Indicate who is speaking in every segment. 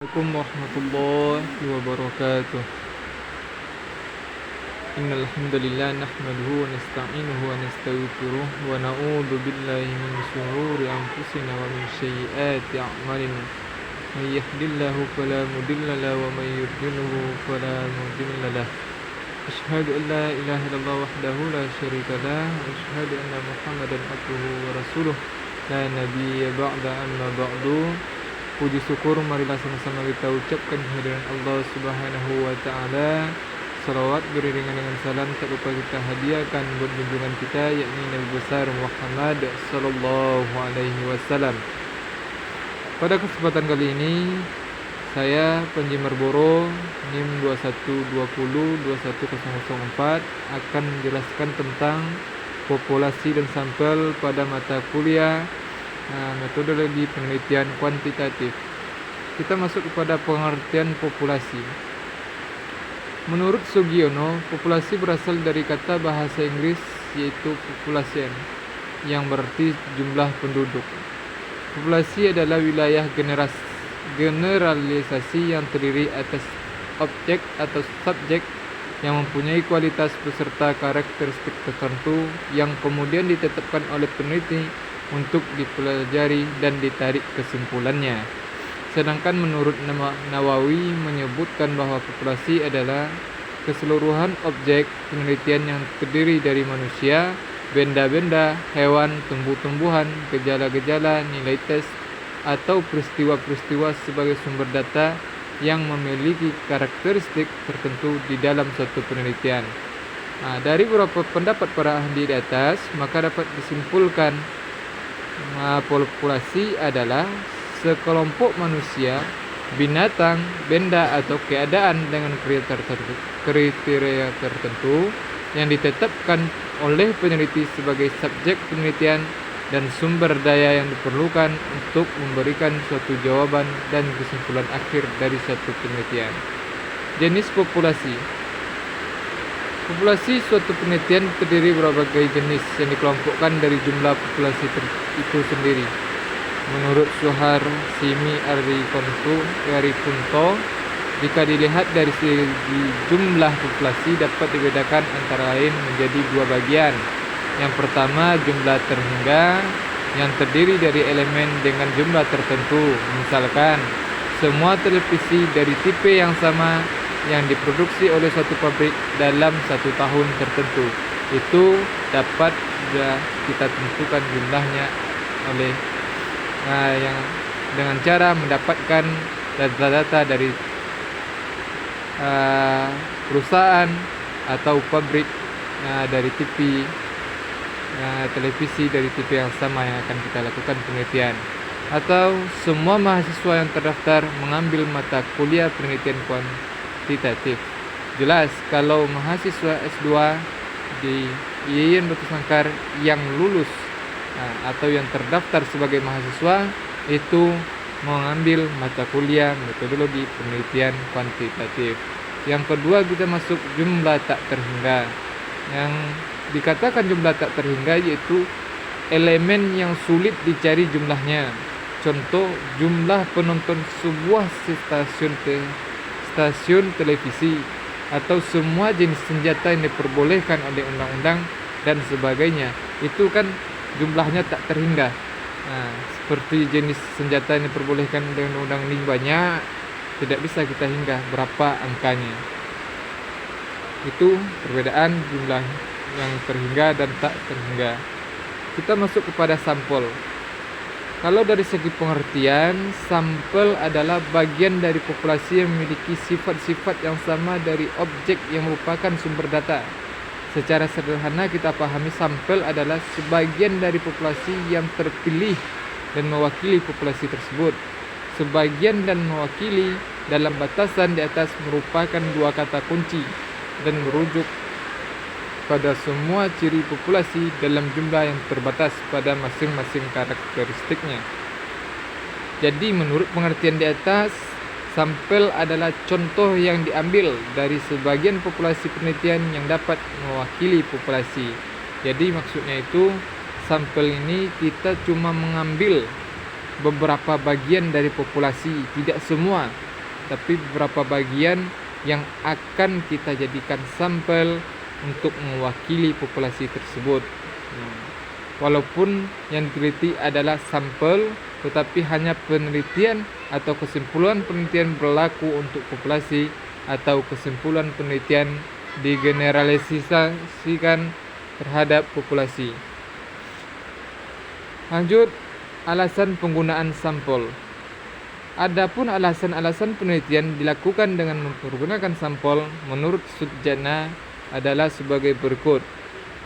Speaker 1: Assalamualaikum warahmatullahi wabarakatuh. Innal hamdalillah nahmaduhu wa nasta'inuhu wa nastaghfiruh wa na'udzu billahi min shururi anfusina wa min sayyiati a'malina. May yahdihillahu fala mudilla lahu wa may yudlilhu fala mudilla lahu. Asyhadu an la ilaha illallah wahdahu la syarika lah wa asyhadu anna Muhammadan abduhu wa rasuluh la nabiyya ba'da amma ba'du. Puji syukur marilah sama-sama kita ucapkan kehadiran Allah Subhanahu wa taala. Salawat beriringan dengan salam tak lupa kita hadiahkan buat junjungan kita yakni Nabi besar Muhammad sallallahu alaihi wasallam. Pada kesempatan kali ini saya Panji Marboro NIM 2120 21004 akan menjelaskan tentang populasi dan sampel pada mata kuliah metodologi penelitian kuantitatif. Kita masuk kepada pengertian populasi. Menurut Sugiono, populasi berasal dari kata bahasa Inggris yaitu population yang berarti jumlah penduduk. Populasi adalah wilayah generalisasi yang terdiri atas objek atau subjek yang mempunyai kualitas beserta karakteristik tertentu yang kemudian ditetapkan oleh peneliti untuk dipelajari dan ditarik kesimpulannya. Sedangkan menurut Nawawi menyebutkan bahwa populasi adalah keseluruhan objek penelitian yang terdiri dari manusia, benda-benda, hewan, tumbuh-tumbuhan, gejala-gejala, nilai tes, atau peristiwa-peristiwa sebagai sumber data yang memiliki karakteristik tertentu di dalam suatu penelitian. Dari beberapa pendapat para ahli di atas, maka dapat disimpulkan populasi adalah sekelompok manusia, binatang, benda atau keadaan dengan kriteria tertentu yang ditetapkan oleh peneliti sebagai subjek penelitian dan sumber daya yang diperlukan untuk memberikan suatu jawaban dan kesimpulan akhir dari suatu penelitian. Jenis populasi. Populasi suatu penelitian terdiri berbagai jenis yang dikelompokkan dari jumlah populasi itu sendiri. Menurut Suhar Simi Arikunto, jika dilihat dari segi jumlah populasi dapat dibedakan antara lain menjadi dua bagian. Yang pertama jumlah terhingga yang terdiri dari elemen dengan jumlah tertentu. Misalkan semua televisi dari tipe yang sama yang diproduksi oleh suatu pabrik dalam satu tahun tertentu. Itu dapat kita tentukan jumlahnya oleh yang dengan cara mendapatkan data-data dari perusahaan atau pabrik dari TV televisi dari TV yang sama yang akan kita lakukan penelitian, atau semua mahasiswa yang terdaftar mengambil mata kuliah penelitian kuantitatif. Jelas kalau mahasiswa S2 di IAIN Batu Sangkar yang lulus atau yang terdaftar sebagai mahasiswa itu mengambil mata kuliah metodologi penelitian kuantitatif. Yang kedua kita masuk jumlah tak terhingga. Yang dikatakan jumlah tak terhingga yaitu elemen yang sulit dicari jumlahnya. Contoh jumlah penonton sebuah stasiun televisi atau semua jenis senjata yang diperbolehkan oleh undang-undang dan sebagainya. Itu kan jumlahnya tak terhingga. Seperti jenis senjata yang diperbolehkan dengan undang ini banyak, tidak bisa kita hingga berapa angkanya. Itu perbedaan jumlah yang terhingga dan tak terhingga. Kita masuk kepada sampel. Kalau dari segi pengertian, sampel adalah bagian dari populasi yang memiliki sifat-sifat yang sama dari objek yang merupakan sumber data. Secara sederhana kita pahami sampel adalah sebagian dari populasi yang terpilih dan mewakili populasi tersebut. Sebagian dan mewakili dalam batasan di atas merupakan dua kata kunci dan merujuk pada semua ciri populasi dalam jumlah yang terbatas pada masing-masing karakteristiknya. Jadi menurut pengertian di atas, sampel adalah contoh yang diambil dari sebagian populasi penelitian yang dapat mewakili populasi. Jadi maksudnya itu sampel ini kita cuma mengambil beberapa bagian dari populasi, tidak semua. tapi beberapa bagian yang akan kita jadikan sampel untuk mewakili populasi tersebut. Walaupun yang diteliti adalah sampel, tetapi hanya penelitian atau kesimpulan penelitian berlaku untuk populasi atau kesimpulan penelitian digeneralisasikan terhadap populasi. Lanjut, alasan penggunaan sampel. Adapun alasan-alasan penelitian dilakukan dengan menggunakan sampel menurut Sutjana adalah sebagai berikut,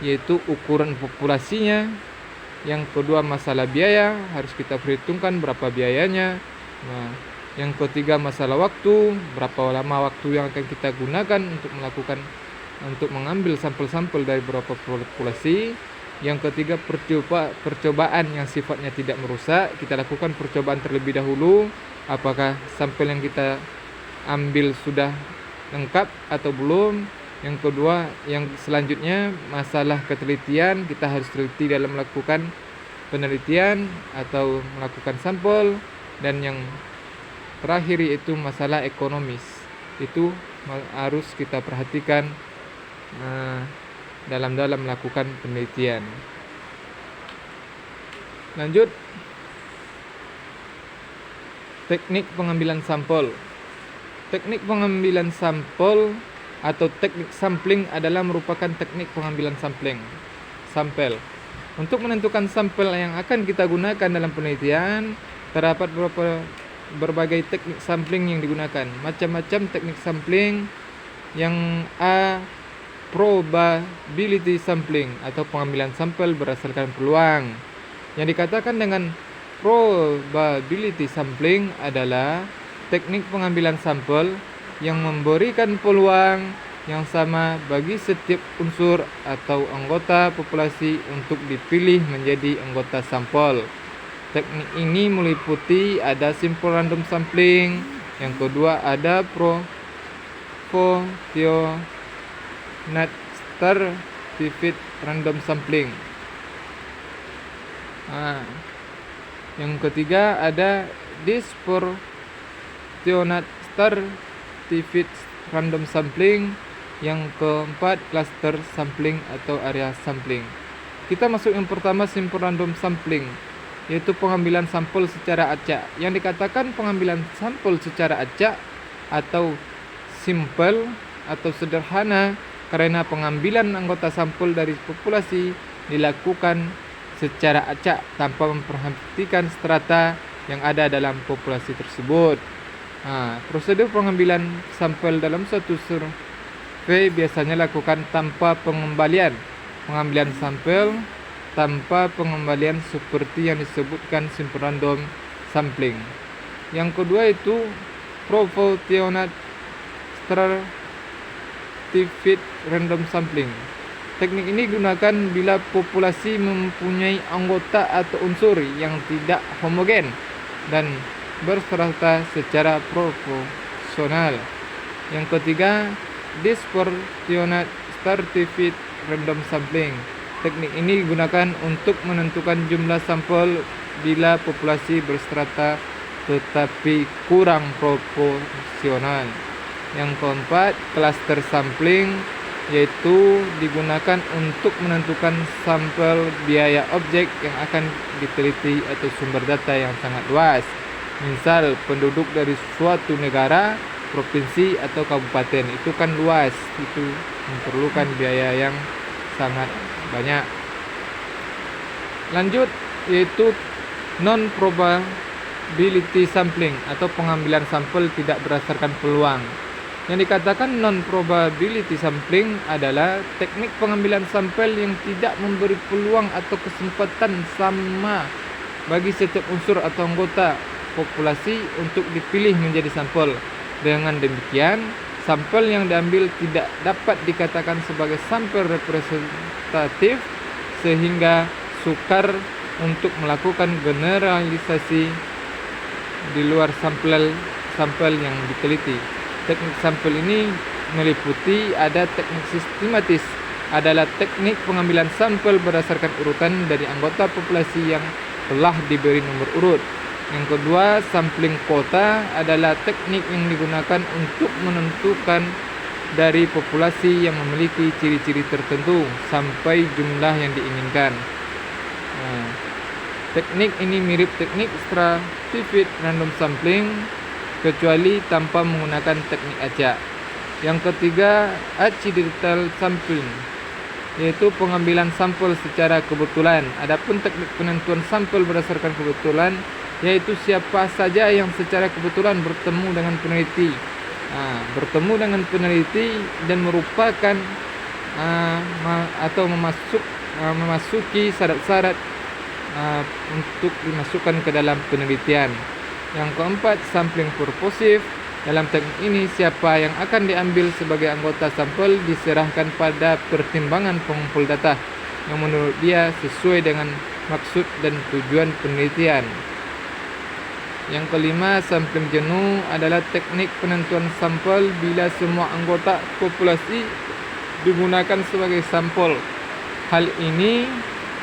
Speaker 1: yaitu ukuran populasinya. Yang kedua, masalah biaya, harus kita perhitungkan berapa biayanya. Yang ketiga, masalah waktu, berapa lama waktu yang akan kita gunakan untuk mengambil sampel-sampel dari beberapa populasi. Yang ketiga, percobaan yang sifatnya tidak merusak. Kita lakukan percobaan terlebih dahulu, apakah sampel yang kita ambil sudah lengkap atau belum. Yang kedua, yang selanjutnya masalah ketelitian, kita harus teliti dalam melakukan penelitian atau melakukan sampel. Dan yang terakhir yaitu masalah ekonomis, itu harus kita perhatikan dalam melakukan penelitian. Lanjut, teknik pengambilan sampel. Teknik pengambilan sampel atau teknik sampling adalah merupakan teknik pengambilan sampel. Untuk menentukan sampel yang akan kita gunakan dalam penelitian, terdapat berbagai teknik sampling yang digunakan. Macam-macam teknik sampling. Yang A, probability sampling atau pengambilan sampel berdasarkan peluang. Yang dikatakan dengan probability sampling adalah teknik pengambilan sampel yang memberikan peluang yang sama bagi setiap unsur atau anggota populasi untuk dipilih menjadi anggota sampel. Teknik ini meliputi ada simple random sampling, yang kedua ada proportional random sampling. Yang ketiga ada disproportional random sampling. Yang keempat, cluster sampling atau area sampling. Kita masuk yang pertama, simple random sampling, yaitu pengambilan sampel secara acak. Yang dikatakan pengambilan sampel secara acak atau simple atau sederhana karena pengambilan anggota sampel dari populasi dilakukan secara acak tanpa memperhatikan strata yang ada dalam populasi tersebut. Prosedur pengambilan sampel dalam suatu survei biasanya lakukan tanpa pengembalian. Pengambilan sampel tanpa pengembalian seperti yang disebutkan simple random sampling. Yang kedua itu proportional random sampling. Teknik ini digunakan bila populasi mempunyai anggota atau unsur yang tidak homogen dan berserta secara proporsional. Yang ketiga, disproportional random sampling. Teknik ini digunakan untuk menentukan jumlah sampel bila populasi berstrata tetapi kurang proporsional. Yang keempat, cluster sampling, yaitu digunakan untuk menentukan sampel biaya objek yang akan diteliti atau sumber data yang sangat luas. Misal penduduk dari suatu negara, provinsi atau kabupaten, itu kan luas, itu memerlukan biaya yang sangat banyak. Lanjut, yaitu non probability sampling atau pengambilan sampel tidak berdasarkan peluang. Yang dikatakan non probability sampling adalah teknik pengambilan sampel yang tidak memberi peluang atau kesempatan sama bagi setiap unsur atau anggota populasi untuk dipilih menjadi sampel. Dengan demikian, sampel yang diambil tidak dapat dikatakan sebagai sampel representatif sehingga sukar untuk melakukan generalisasi di luar sampel yang diteliti. Teknik sampel ini meliputi ada teknik sistematis, adalah teknik pengambilan sampel berdasarkan urutan dari anggota populasi yang telah diberi nomor urut. Yang kedua, sampling kuota adalah teknik yang digunakan untuk menentukan dari populasi yang memiliki ciri-ciri tertentu sampai jumlah yang diinginkan. Nah, teknik ini mirip teknik stratified random sampling, kecuali tanpa menggunakan teknik acak. Yang ketiga, accidental sampling, yaitu pengambilan sampel secara kebetulan. Adapun teknik penentuan sampel berdasarkan kebetulan, yaitu siapa saja yang secara kebetulan bertemu dengan peneliti. Bertemu dengan peneliti dan merupakan atau memasuki syarat-syarat untuk dimasukkan ke dalam penelitian. Yang keempat, sampling purposive. Dalam teknik ini, siapa yang akan diambil sebagai anggota sampel diserahkan pada pertimbangan pengumpul data yang menurut dia sesuai dengan maksud dan tujuan penelitian. Yang kelima, sampling jenuh adalah teknik penentuan sampel bila semua anggota populasi digunakan sebagai sampel. Hal ini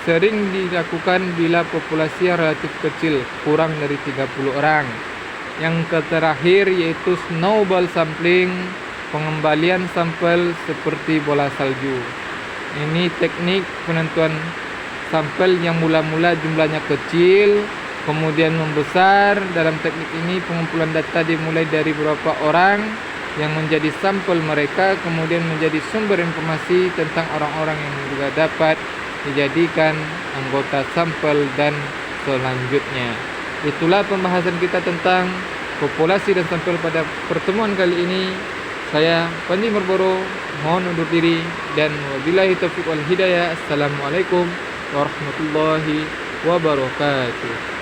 Speaker 1: sering dilakukan bila populasi yang relatif kecil, kurang dari 30 orang. Yang terakhir yaitu snowball sampling, pengembalian sampel seperti bola salju. Ini teknik penentuan sampel yang mula-mula jumlahnya kecil, kemudian membesar. Dalam teknik ini pengumpulan data dimulai dari beberapa orang yang menjadi sampel mereka, kemudian menjadi sumber informasi tentang orang-orang yang juga dapat dijadikan anggota sampel dan selanjutnya. Itulah pembahasan kita tentang populasi dan sampel pada pertemuan kali ini. Saya Pandi Merboro mohon undur diri dan wabillahi taufiq wal hidayah. Assalamualaikum warahmatullahi wabarakatuh.